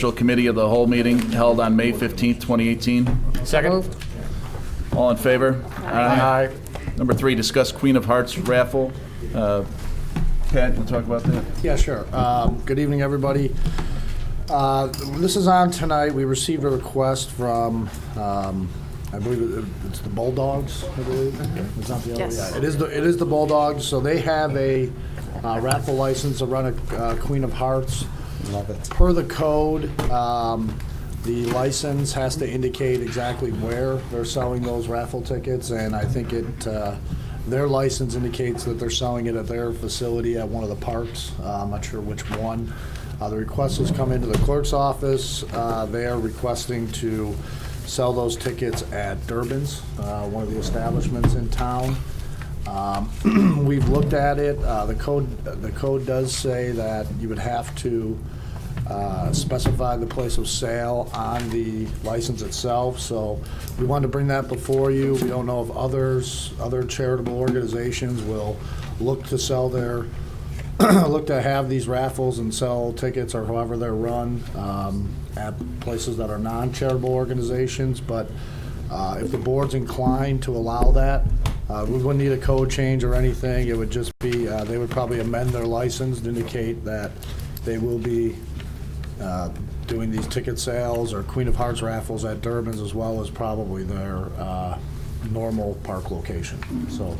Committee of the whole meeting held on May 15th, 2018. Second. All in favor? Aye. Number 3, discuss Queen of Hearts raffle. Pat, you want to talk about that? Yeah, sure. Good evening, everybody. This is on tonight. We received a request from, I believe it's the Bulldogs, I believe. It's not the other. Yes. Yeah, it is the Bulldogs. So they have a raffle license to run a Queen of Hearts. Love it. Per the code, the license has to indicate exactly where they're selling those raffle tickets, and I think their license indicates that they're selling it at their facility at one of the parks. I'm not sure which one. The request has come into the clerk's office. They are requesting to sell those tickets at Durbin's, one of the establishments in town. We've looked at it. The code does say that you would have to specify the place of sale on the license itself. So we wanted to bring that before you. We don't know if other charitable organizations will look to sell look to have these raffles and sell tickets or however they're run at places that are non-charitable organizations. But if the board's inclined to allow that, we wouldn't need a code change or anything. It would just be, they would probably amend their license to indicate that they will be doing these ticket sales or Queen of Hearts raffles at Durbin's, as well as probably their normal park location. So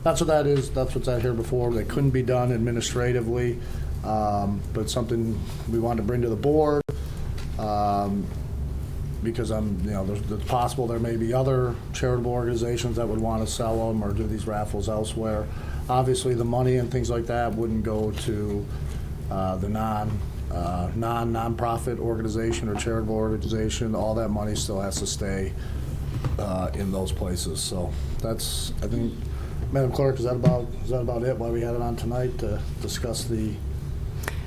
that's what that is. That's what's out here before. That couldn't be done administratively, but something we wanted to bring to the board. Because it's possible there may be other charitable organizations that would want to sell them or do these raffles elsewhere. Obviously, the money and things like that wouldn't go to the non-profit organization or charitable organization. All that money still has to stay in those places. So that's, I think, Madam Clerk, is that about it? Why we had it on tonight to discuss the?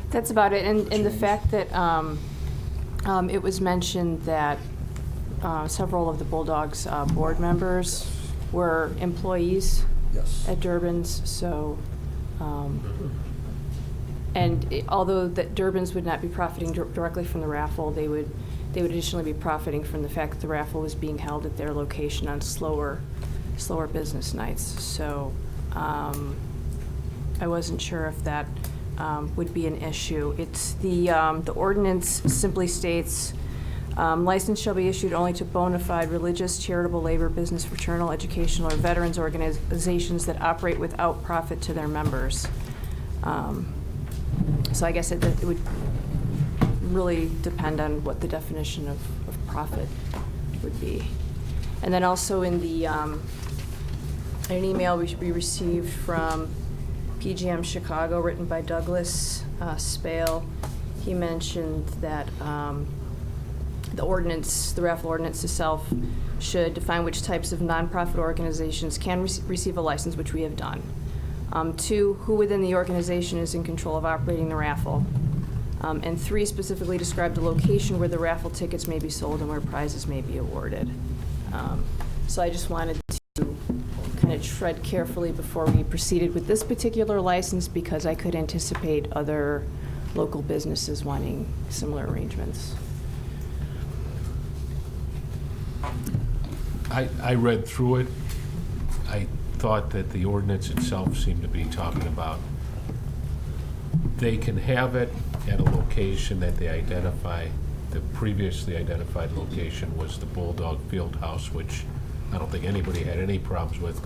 That's about it. And the fact that it was mentioned that several of the Bulldogs board members were employees Yes. at Durbin's, so, although that Durbin's would not be profiting directly from the raffle, they would additionally be profiting from the fact that the raffle was being held at their location on slower business nights. So I wasn't sure if that would be an issue. It's the ordinance simply states, license shall be issued only to bona fide religious, charitable, labor, business, fraternal, educational, or veterans organizations that operate without profit to their members. So I guess it would really depend on what the definition of profit would be. And then also in the an email we received from PGM Chicago, written by Douglas Spale, he mentioned that the raffle ordinance itself should define which types of nonprofit organizations can receive a license, which we have done. 2, who within the organization is in control of operating the raffle. And 3, specifically describe the location where the raffle tickets may be sold and where prizes may be awarded. So I just wanted to kind of tread carefully before we proceeded with this particular license, because I could anticipate other local businesses wanting similar arrangements. I read through it. I thought that the ordinance itself seemed to be talking about they can have it at a location that they identify. The previously identified location was the Bulldog Field House, which I don't think anybody had any problems with.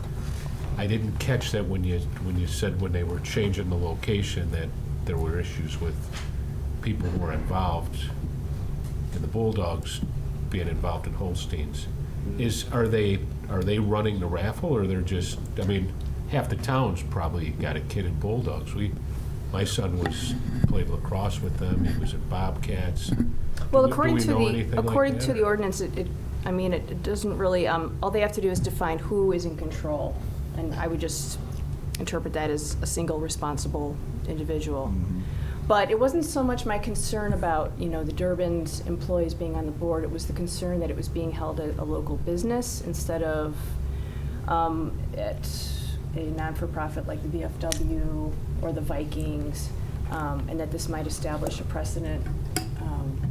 I didn't catch that when you said when they were changing the location that there were issues with people who were involved in the Bulldogs being involved in Holsteins. Are they running the raffle, or they're just? I mean, half the town's probably got a kid in Bulldogs. My son played lacrosse with them. He was at Bobcats. Well, Do we know anything like according to that? the ordinance, it doesn't really. All they have to do is define who is in control, and I would just interpret that as a single responsible individual. Mm-hmm. But it wasn't so much my concern about, the Durbin's employees being on the board. It was the concern that it was being held at a local business instead of at a non-for-profit like the VFW or the Vikings, and that this might establish a precedent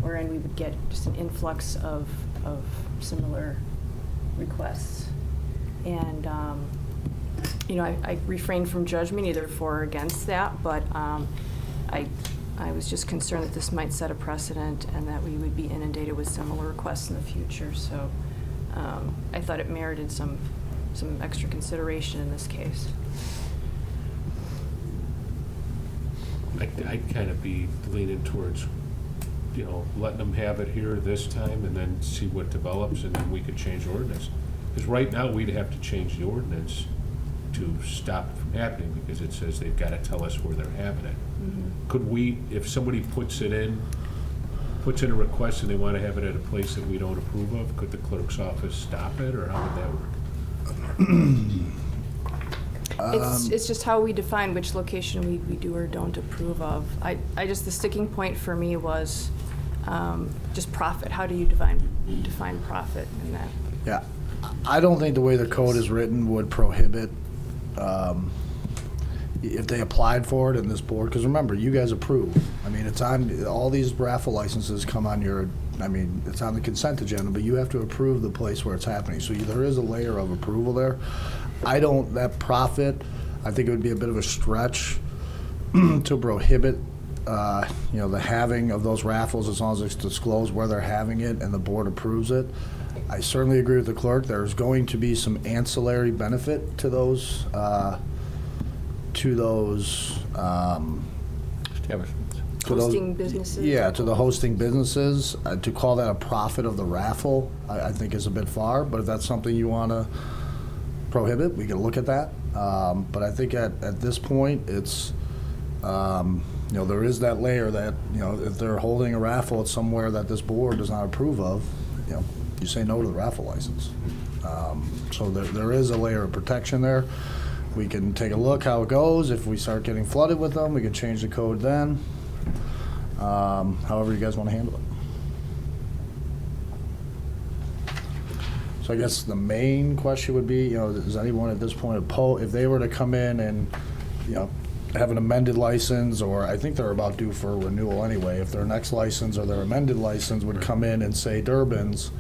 wherein we would get just an influx of similar requests. And, I refrained from judgment either for or against that, but I was just concerned that this might set a precedent and that we would be inundated with similar requests in the future. So I thought it merited some extra consideration in this case. I'd kind of be leaning towards, letting them have it here this time and then see what develops, and then we could change the ordinance. Because right now, we'd have to change the ordinance to stop it from happening, because it says they've got to tell us where they're having it. Could we, if somebody puts in a request and they want to have it at a place that we don't approve of, could the clerk's office stop it, or how would that work? It's just how we define which location we do or don't approve of. I just, the sticking point for me was just profit. How do you define profit in that? Yeah, I don't think the way the code is written would prohibit, if they applied for it in this board, because remember, you guys approve. I mean, it's on, all these raffle licenses come on it's on the consent agenda, but you have to approve the place where it's happening. So there is a layer of approval there. That profit, I think it would be a bit of a stretch to prohibit, the having of those raffles, as long as it's disclosed where they're having it and the board approves it. I certainly agree with the clerk. There's going to be some ancillary benefit to those Hosting businesses? Yeah, to the hosting businesses. To call that a profit of the raffle, I think is a bit far, but if that's something you want to prohibit, we can look at that. But I think at this point, it's, there is that layer that, if they're holding a raffle at somewhere that this board does not approve of, you say no to the raffle license. So there is a layer of protection there. We can take a look how it goes. If we start getting flooded with them, we can change the code then. However you guys want to handle it. So I guess the main question would be, does anyone at this point if they were to come in and, have an amended license, or I think they're about due for renewal anyway, if their next license or their amended license would come in and say Durbin's,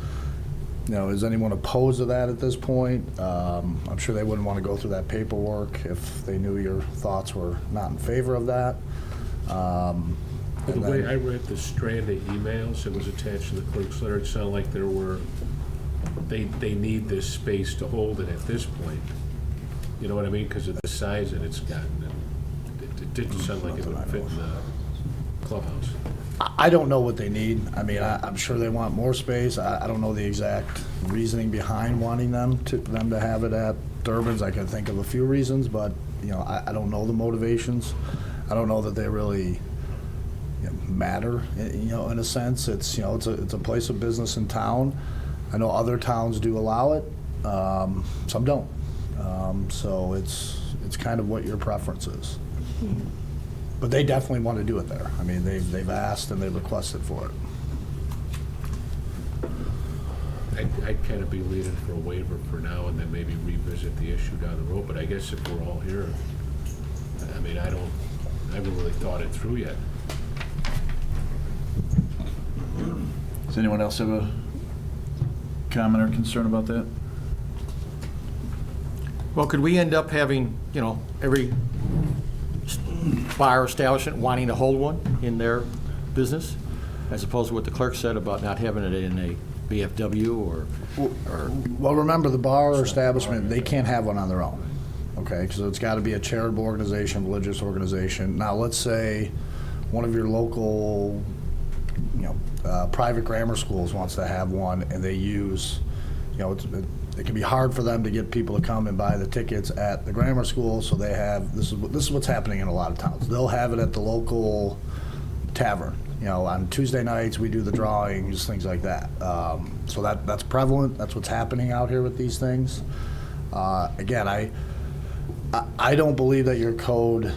is anyone opposed to that at this point? I'm sure they wouldn't want to go through that paperwork if they knew your thoughts were not in favor of that. The way I read the strand of emails that was attached to the clerk's letter, it sounded like they need this space to hold it at this point. You know what I mean? Because of the size that it's gotten. It didn't sound like it would fit in the clubhouse. I don't know what they need. I mean, I'm sure they want more space. I don't know the exact reasoning behind wanting them to have it at Durbin's. I can think of a few reasons, but I don't know the motivations. I don't know that they really matter. In a sense, it's a place of business in town. I know other towns do allow it. Some don't. So it's kind of what your preference is. But they definitely want to do it there. I mean, they've asked and they've requested for it. I'd kind of be leaning for a waiver for now, and then maybe revisit the issue down the road. But I guess if we're all here, I mean, I haven't really thought it through yet. Does anyone else have a comment or concern about that? Well, could we end up having, every bar establishment wanting to hold one in their business, as opposed to what the clerk said about not having it in a VFW or Well, remember, the bar or establishment, they can't have one on their own, okay? So it's got to be a charitable organization, religious organization. Now, let's say one of your local, private grammar schools wants to have one, and they use, it can be hard for them to get people to come and buy the tickets at the grammar school, so they have, this is what's happening in a lot of towns. They'll have it at the local tavern. On Tuesday nights, we do the drawings, things like that. So that's prevalent. That's what's happening out here with these things. Again, I don't believe that your code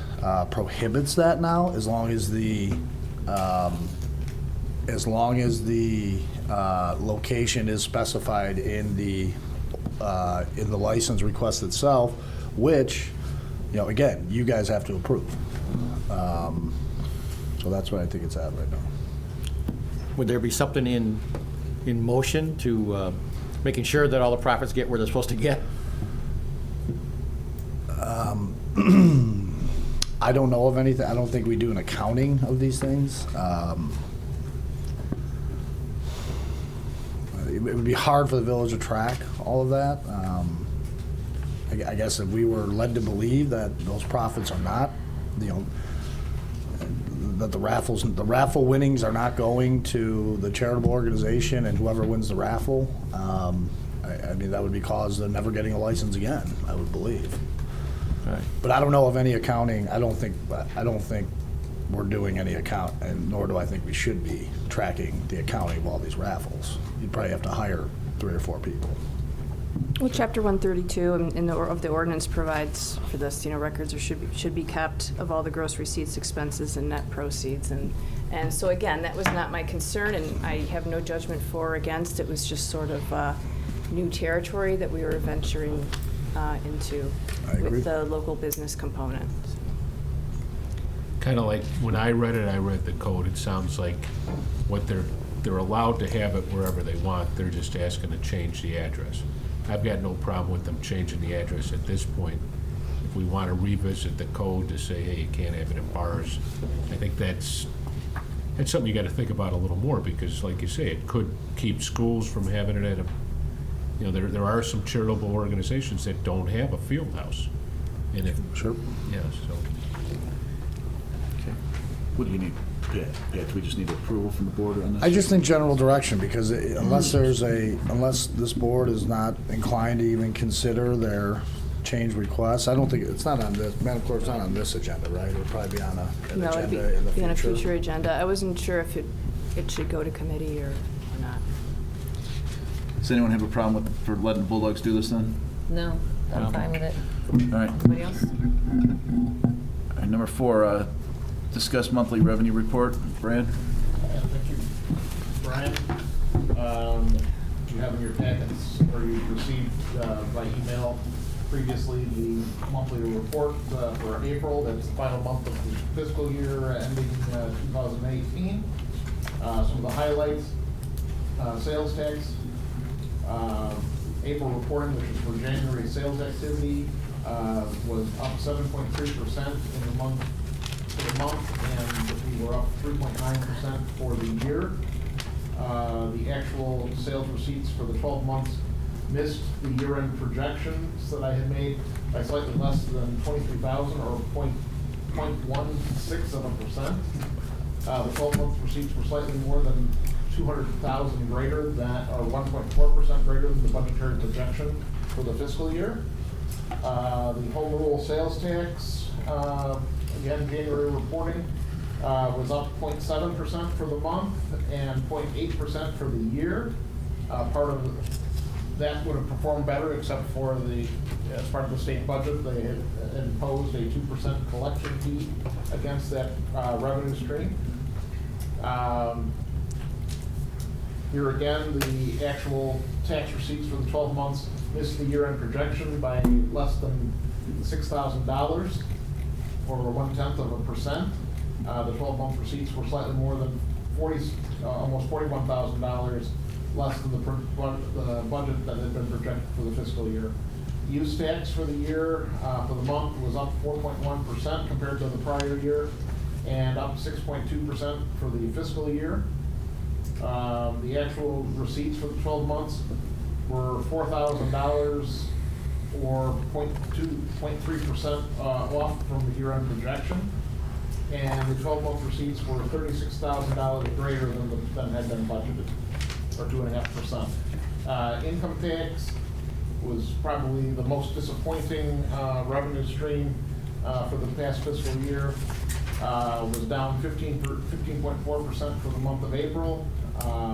prohibits that now, as long as the location is specified in the license request itself, which, again, you guys have to approve. So that's what I think it's at right now. would there be something in motion to making sure that all the profits get where they're supposed to get? I don't know of anything. I don't think we do an accounting of these things. It would be hard for the village to track all of that. I guess if we were led to believe that those profits are not, that the raffle winnings are not going to the charitable organization and whoever wins the raffle, I mean, that would be cause of never getting a license again, I would believe. Right. But I don't know of any accounting. I don't think we're doing any account, and nor do I think we should be tracking the accounting of all these raffles. You'd probably have to hire 3 or 4 people. Well, Chapter 132 of the ordinance provides for this, records should be kept of all the gross receipts, expenses, and net proceeds. And so again, that was not my concern, and I have no judgment for or against. It was just sort of new territory that we were venturing into I agree. with the local business component. Kind of like, when I read the code, it sounds like what they're allowed to have it wherever they want, they're just asking to change the address. I've got no problem with them changing the address at this point. If we want to revisit the code to say, hey, you can't have it in bars, I think that's something you got to think about a little more, because like you say, it could keep schools from having it at a, there are some charitable organizations that don't have a field house. And if, Sure. yeah, so. What do you need, Pat? Pat, do we just need approval from the board on this? I just think general direction, because unless this board is not inclined to even consider their change requests, I don't think, it's not on this, Madam Clerk, it's not on this agenda, right? It'll probably be on an No, it'd agenda in the be on a future. future agenda. I wasn't sure if it should go to committee or not. Does anyone have a problem for letting the Bulldogs do this then? No, I'm fine with it. All right. Anybody else? All right, number 4, discuss monthly revenue report. Brad? Thank you, Brian. You have in your packets, or you received by email previously, the monthly report for April. That's the final month of the fiscal year ending 2018. Some of the highlights, sales tax, April reporting, which is for January sales activity, was up 7.3% in the month. For the month, and we were up 3.9% for the year. The actual sales receipts for the 12 months missed the year-end projections that I had made by slightly less than 23,000, or 0.16%. The 12-month receipts were slightly more than 200,000 greater than, or 1.4% greater than the budgetary projection for the fiscal year. The home rule sales tax, again, January reporting was up 0.7% for the month and 0.8% for the year. Part of that would have performed better, except for as part of the state budget, they had imposed a 2% collection fee against that revenue stream. Here again, the actual tax receipts for the 12 months missed the year-end projection by less than $6,000, or 0.1%. The 12-month receipts were slightly more than almost $41,000 less than the budget that had been projected for the fiscal year. Use tax for the year, for the month, was up 4.1% compared to the prior year, and up 6.2% for the fiscal year. The actual receipts for the 12 months were $4,000, or 0.3% off from the year-end projection. And the 12-month receipts were $36,000 greater than had been budgeted, or 2.5%. Income tax was probably the most disappointing revenue stream for the past fiscal year. Was down 15.4% for the month of April,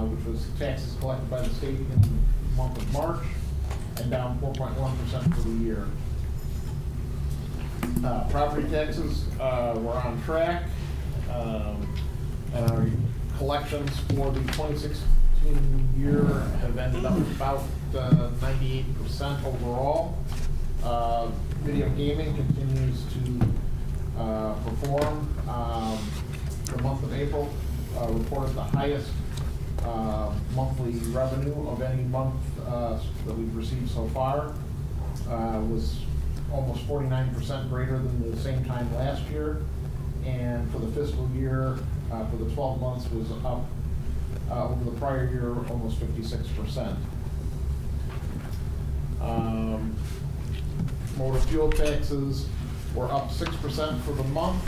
which was taxes collected by the state in the month of March, and down 4.1% for the year. Property taxes were on track, and our collections for the 2016 year have ended up about 98% overall. Video gaming continues to perform. The month of April reported the highest monthly revenue of any month that we've received so far was almost 49% greater than the same time last year. And for the fiscal year, for the 12 months, was up over the prior year almost 56%. Motor fuel taxes were up 6% for the month,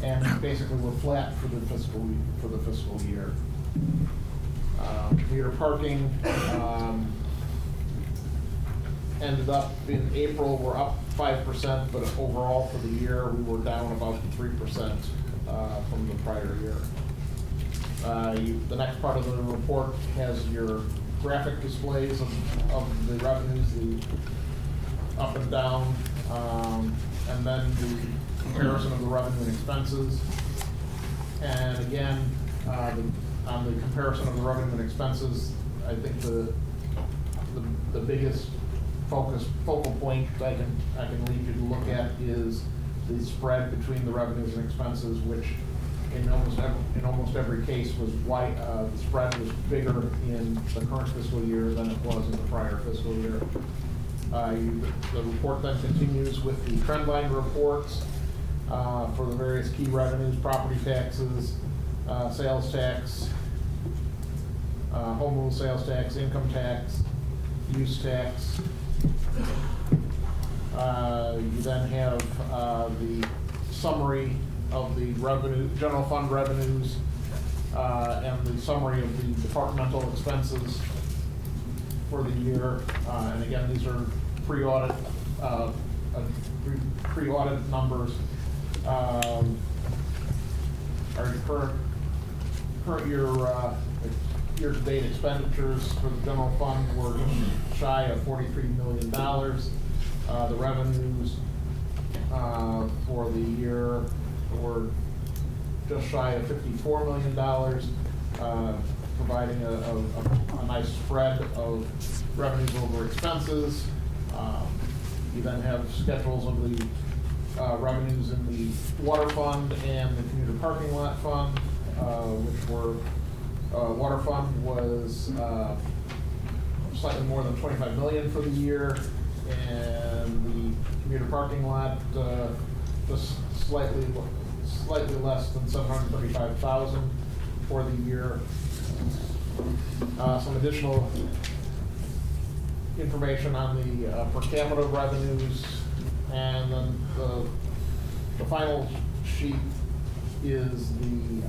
and basically were flat for the fiscal year. Meter parking ended up in April, we're up 5%, but overall for the year, we were down about 3% from the prior year. The next part of the report has your graphic displays of the revenues, the up and down, and then the comparison of the revenue and expenses. And again, on the comparison of the revenue and expenses, I think the biggest focal point I can leave you to look at is the spread between the revenues and expenses, which in almost every case was the spread was bigger in the current fiscal year than it was in the prior fiscal year. The report then continues with the trend line reports for the various key revenues: property taxes, sales tax, home rule sales tax, income tax, use tax. You then have the summary of the revenue, general fund revenues, and the summary of the departmental expenses for the year. And again, these are pre-audit numbers. Our current year year-to-date expenditures for the general fund were just shy of $43 million. The revenues for the year were just shy of $54 million, providing a nice spread of revenues over expenses. You then have schedules of the revenues in the water fund and the commuter parking lot fund, which were, water fund was slightly more than $25 million for the year, and the commuter parking lot just slightly less than $735,000 for the year. Some additional information on the per capita revenues, and then the final sheet is the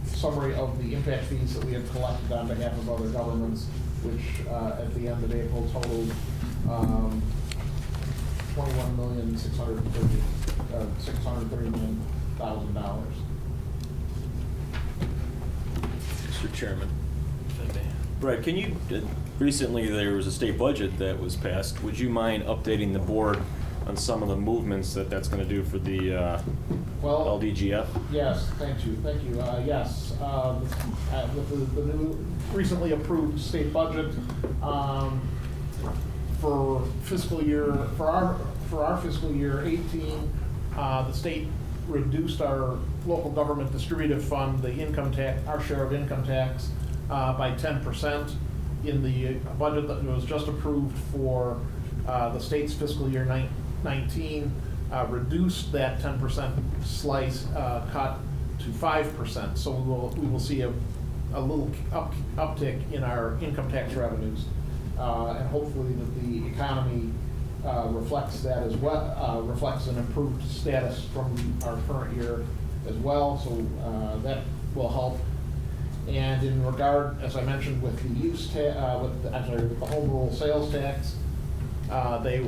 summary of the impact fees that we have collected on behalf of other governments, which at the end of April totaled $21,639,000. Mr. Chairman. Brett, can you, recently there was a state budget that was passed. Would you mind updating the board on some of the movements that's going to do for the LDGF? Yes, thank you. Yes, with the new recently approved state budget for our fiscal year 18, the state reduced our local government distributive fund, the income tax, our share of income tax, by 10% in the budget that was just approved for the state's fiscal year 19. Reduced that 10% slice cut to 5%. So we will see a little uptick in our income tax revenues, and hopefully that the economy reflects that as well, reflects an improved status from our current year as well. So that will help. And in regard, as I mentioned, with the with the home rule sales tax, they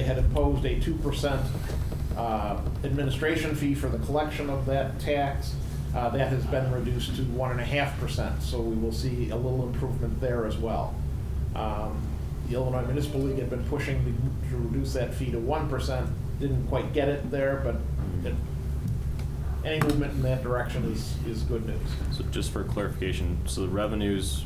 had imposed a 2% administration fee for the collection of that tax. That has been reduced to 1.5%. So we will see a little improvement there as well. The Illinois Municipal League had been pushing to reduce that fee to 1%. Didn't quite get it there, but any movement in that direction is good news. So just for clarification, so the revenues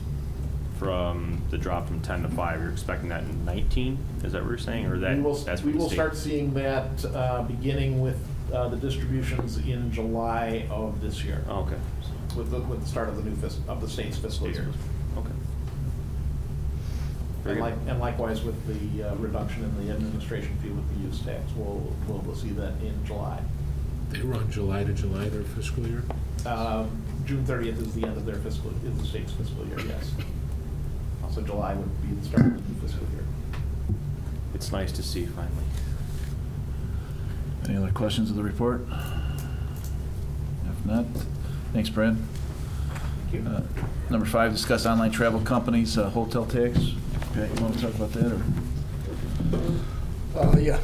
from the drop from 10 to 5, you're expecting that in 19? Is that what you're saying, or that We will start seeing that beginning with the distributions in July of this year. Okay. with the start of the new of the state's fiscal year. Okay. And Very good. likewise with the reduction in the administration fee with the use tax, we'll see that in July. They run July to July, their fiscal year? June 30th is the end of their is the state's fiscal year, yes. Also, July would be the start of the new fiscal year. It's nice to see finally. Any other questions of the report? If not, thanks, Brad. Thank you. Number 5, discuss online travel companies, hotel tax. Pat, you want to talk about that, or? Yeah.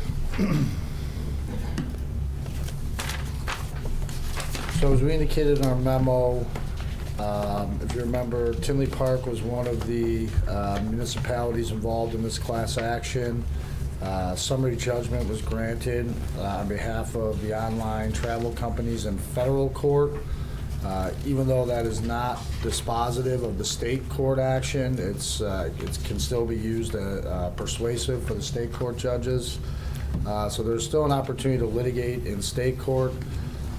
So as we indicated in our memo, if you remember, Tinley Park was one of the municipalities involved in this class action. Summary judgment was granted on behalf of the online travel companies in federal court. Even though that is not dispositive of the state court action, it can still be used persuasive for the state court judges. So there's still an opportunity to litigate in state court.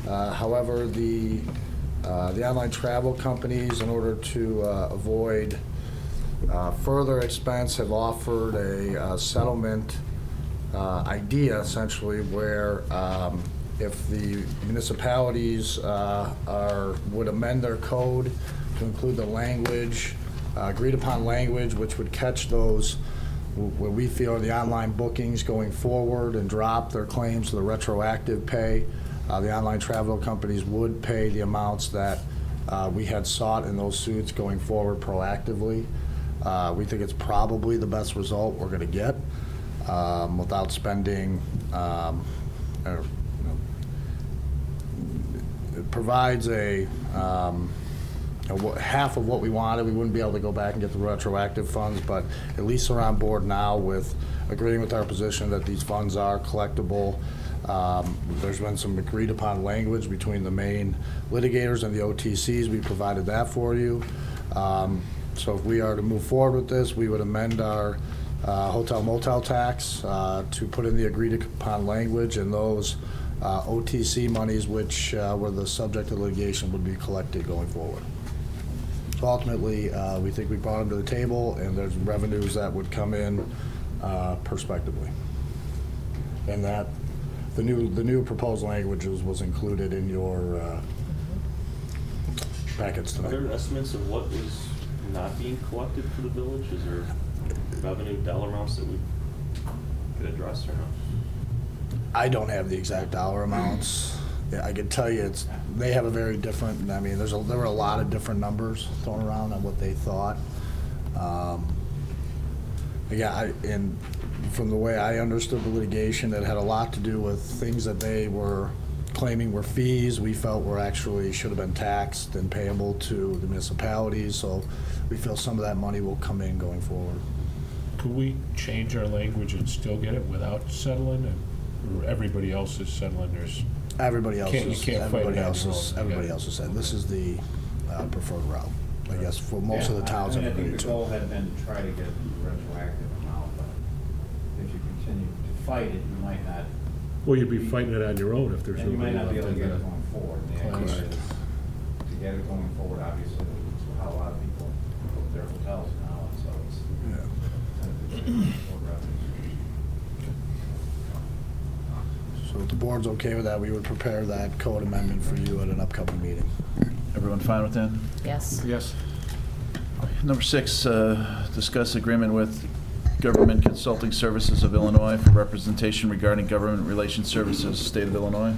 However, the online travel companies, in order to avoid further expense, have offered a settlement idea, essentially, where if the municipalities would amend their code to include the language, agreed upon language, which would catch those what we feel are the online bookings going forward and drop their claims to the retroactive pay, the online travel companies would pay the amounts that we had sought in those suits going forward proactively. We think it's probably the best result we're going to get without spending, it provides half of what we wanted. We wouldn't be able to go back and get the retroactive funds, but at least they're on board now with agreeing with our position that these funds are collectible. There's been some agreed upon language between the main litigators and the OTCs. We provided that for you. So if we are to move forward with this, we would amend our hotel motel tax to put in the agreed upon language, and those OTC monies, which were the subject of litigation, would be collected going forward. So ultimately, we think we brought them to the table, and there's revenues that would come in prospectively. And that the new proposed language was included in your packets Are tonight. there estimates of what was not being collected for the village? Is there revenue dollar amounts that we could address or not? I don't have the exact dollar amounts. Yeah, I can tell you they have a very different, I mean, there were a lot of different numbers thrown around on what they thought. And from the way I understood the litigation, it had a lot to do with things that they were claiming were fees we felt were actually should have been taxed and payable to the municipalities. So we feel some of that money will come in going forward. Could we change our language and still get it without settling, or everybody else is settling theirs? Everybody else You can't fight it on your own. everybody else has said this is the preferred route, I guess, for most of the towns that I agree think the goal to. had been to try to get the retroactive amount, but if you continue to fight it, you might not, Well, you'd be fighting it on your own if there's and you might nobody not be able to left get in it the... going forward. And the idea Correct. is to get it going forward, obviously, is how a lot of people book their hotels now, and so it's Yeah. more revenue. So if the board's okay with that, we would prepare that code amendment for you at an upcoming meeting. Everyone fine with that? Yes. Yes. Number 6, discuss agreement with Government Consulting Services of Illinois for representation regarding government relations services, State of Illinois.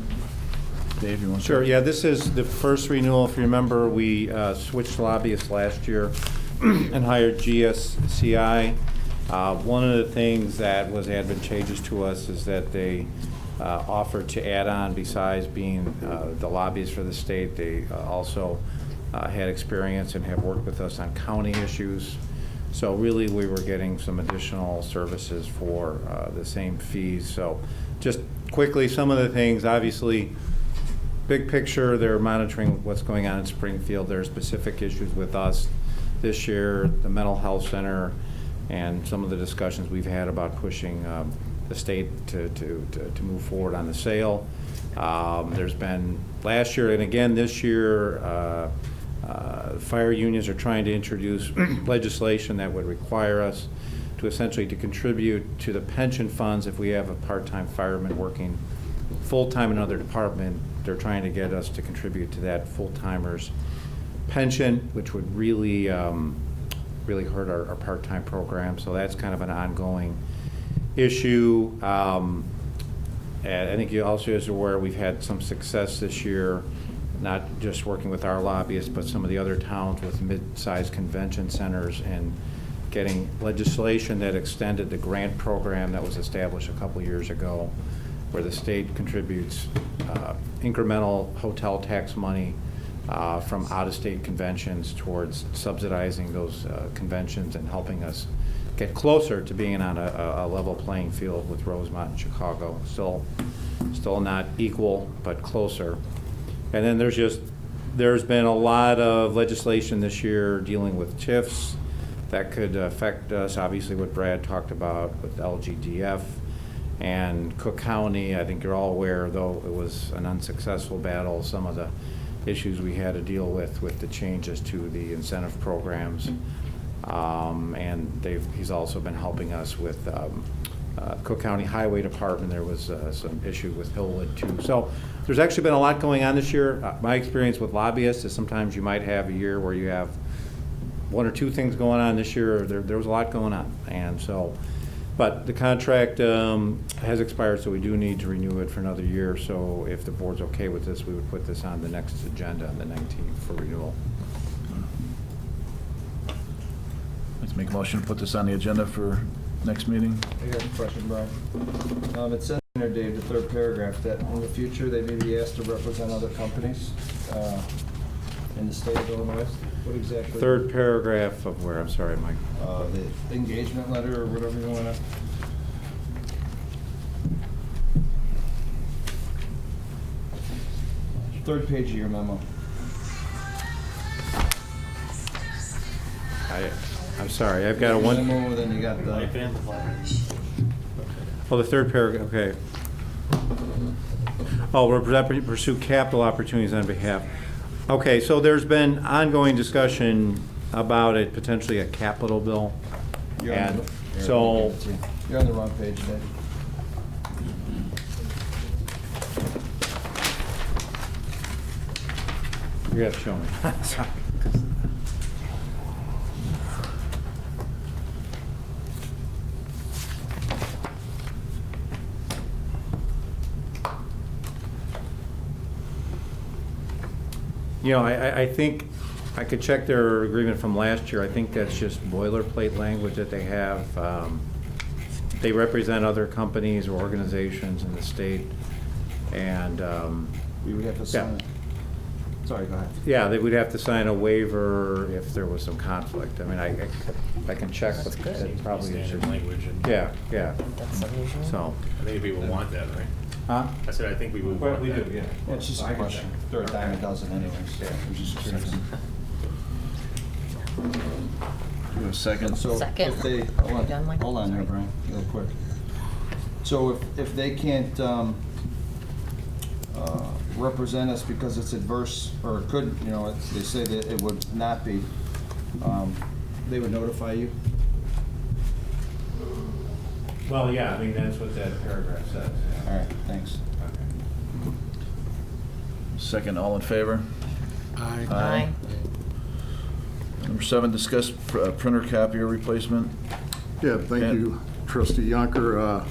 Dave, you want to? Sure, yeah, this is the first renewal. If you remember, we switched lobbyists last year and hired GSCI. One of the things that was advantageous to us is that they offered to add on, besides being the lobbyists for the state, they also had experience and have worked with us on county issues. So really, we were getting some additional services for the same fees. So just quickly, some of the things, obviously, big picture, they're monitoring what's going on in Springfield. There are specific issues with us this year, the mental health center, and some of the discussions we've had about pushing the state to move forward on the sale. There's been last year and again this year Fire unions are trying to introduce legislation that would require us to essentially to contribute to the pension funds if we have a part-time fireman working full-time in another department. They're trying to get us to contribute to that full-timers pension, which would really, really hurt our part-time program. So that's kind of an ongoing issue. And I think you also is aware we've had some success this year, not just working with our lobbyists, but some of the other towns with mid-sized convention centers and getting legislation that extended the grant program that was established a couple years ago, where the state contributes incremental hotel tax money from out-of-state conventions towards subsidizing those conventions and helping us get closer to being on a level playing field with Rosemont and Chicago. Still not equal, but closer. And then there's been a lot of legislation this year dealing with TIFs that could affect us. Obviously, what Brad talked about with LGDF and Cook County. I think you're all aware, though it was an unsuccessful battle, some of the issues we had to deal with the changes to the incentive programs. And he's also been helping us with Cook County Highway Department. There was some issue with Hillwood too. So there's actually been a lot going on this year. My experience with lobbyists is sometimes you might have a year where you have one or two things going on. This year there was a lot going on, and so. But the contract has expired, so we do need to renew it for another year. So if the board's okay with this, we would put this on the next agenda on the 19th for renewal. Let's make a motion to put this on the agenda for next meeting. I got a question, Brian. It says in there, Dave, the third paragraph, that in the future they may be asked to represent other companies in the state of Illinois. What exactly? Third paragraph of where? I'm sorry, Mike. The engagement letter or whatever you want to. Third page of your memo. I'm sorry, I've got a one. Memo, then you got the. Oh, the third paragraph, okay. Oh, pursue capital opportunities on behalf. Okay, so there's been ongoing discussion about it, potentially a capital bill. And so. You're on the wrong page, Dave. You have to show me. Sorry. You know, I think I could check their agreement from last year. I think that's just boilerplate language that they have. They represent other companies or organizations in the state, and We would have to sign it. Sorry, go ahead. yeah, they would have to sign a waiver if there was some conflict. I mean, I can check, but it probably is. Standard language. And Yeah. That's unusual. So. I think people want that, right? Huh? I said, I think we would want that. yeah. Well, it's just a question. They're a dime a dozen anyways. I'm just curious. Do you have a second? So Second. if they, You done, Mike? hold on here, Brian, real quick. So if they can't represent us because it's adverse, or could, you know, they say that it would not be, they would notify you? Well, yeah, I mean, that's what that paragraph says. All right, thanks. Second, all in favor? Aye. Number 7, discuss printer copier replacement. Yeah, thank Ken? you, Trustee Yonker.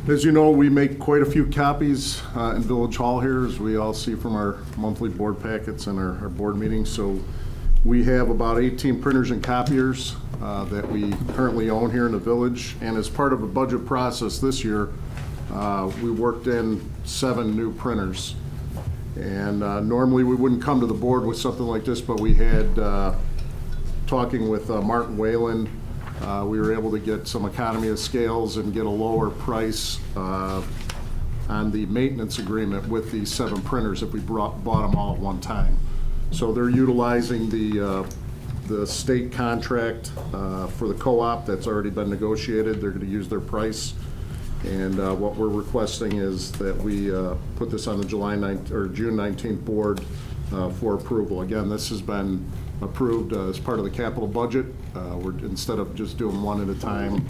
As you know, we make quite a few copies in Village Hall here, as we all see from our monthly board packets and our board meetings. So we have about 18 printers and copiers that we currently own here in the village. And as part of a budget process this year, we worked in 7 new printers. And normally we wouldn't come to the board with something like this, but we had, talking with Martin Wayland, we were able to get some economy of scales and get a lower price on the maintenance agreement with these 7 printers if we bought them all at one time. So they're utilizing the state contract for the co-op that's already been negotiated. They're going to use their price. And what we're requesting is that we put this on the June 19th board for approval. Again, this has been approved as part of the capital budget. Instead of just doing one at a time,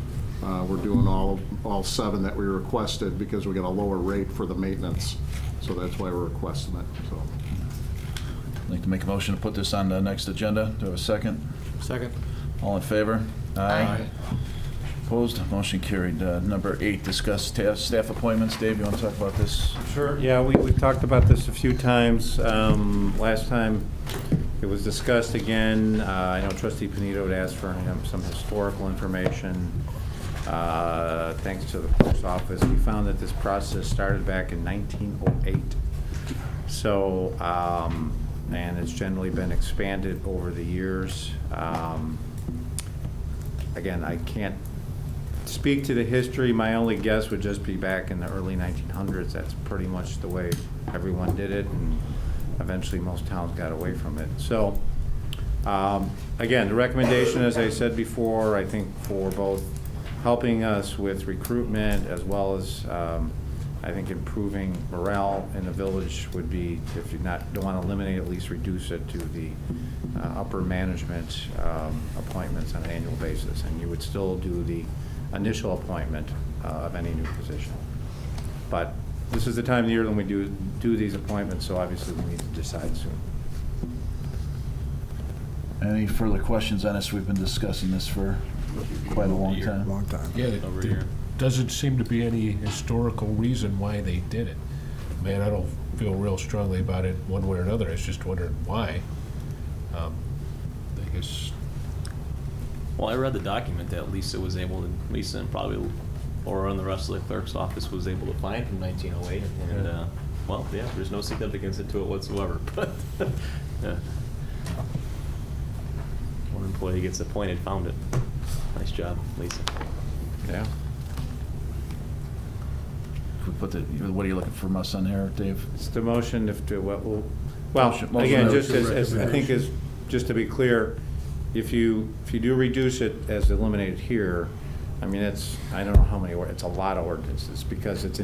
we're doing all 7 that we requested because we got a lower rate for the maintenance. So that's why we're requesting it, so. I'd like to make a motion to put this on the next agenda. Do I have a second? Second. All in favor? Aye. Opposed? Motion carried. Number 8, discuss staff appointments. Dave, you want to talk about this? Sure. Yeah, we've talked about this a few times. Last time it was discussed again. I know Trustee Panito had asked for some historical information. Thanks to the clerk's office, we found that this process started back in 1908. So, and it's generally been expanded over the years. Again, I can't speak to the history. My only guess would just be back in the early 1900s. That's pretty much the way everyone did it, and eventually most towns got away from it. So, again, the recommendation, as I said before, I think for both helping us with recruitment as well as I think improving morale in the village would be, if you don't want to eliminate, at least reduce it to the upper management appointments on an annual basis, and you would still do the initial appointment of any new position. But this is the time of the year when we do these appointments, so obviously we need to decide soon. Any further questions on this? We've been discussing this for quite a long time. Long time. Yeah, Over there here. doesn't seem to be any historical reason why they did it. Man, I don't feel real strongly about it one way or another. I was just wondering why. I guess, Well, I read the document that Lisa was able to, Lisa and probably Laura and the rest of the clerk's office was able to find from 1908. And, well, yeah, there's no significance into it whatsoever. But yeah. One employee gets appointed, found it. Nice job, Lisa. Yeah. If we put the, what are you looking from us on here, Dave? It's the motion if to, well, Motion again, to- just as, I think is, just to be clear, if you do reduce it as eliminated here, I mean, I don't know how many, it's a lot of ordinances, because it's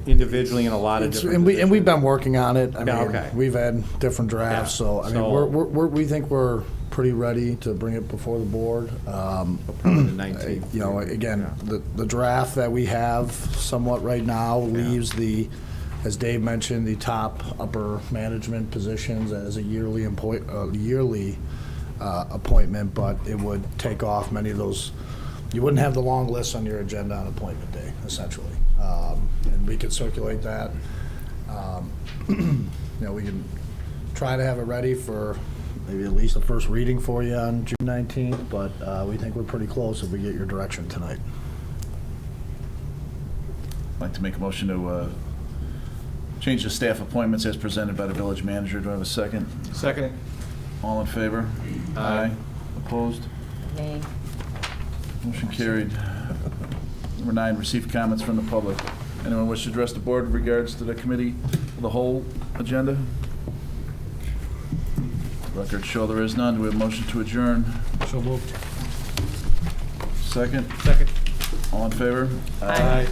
individually in a lot of different And we've positions. been working on it. I Yeah, mean, okay. we've had different drafts, Yeah. so, I mean, So- we think we're pretty ready to bring it before the board. Probably the 19th. You know, again, Yeah. the draft that we have somewhat right now leaves the, as Dave mentioned, the top upper management positions as a yearly appointment, but it would take off many of those. You wouldn't have the long list on your agenda on appointment day, essentially. And we could circulate that. You know, we can try to have it ready for maybe at least a first reading for you on June 19th, but we think we're pretty close if we get your direction tonight. I'd like to make a motion to change the staff appointments as presented by the village manager. Do I have a second? Second. All in favor? Aye. Opposed? Nay. Motion carried. Number 9, receive comments from the public. Anyone wish to address the board in regards to the committee, the whole agenda? Records show there is none. Do we have a motion to adjourn? so moved. Second? Second. All in favor? Aye.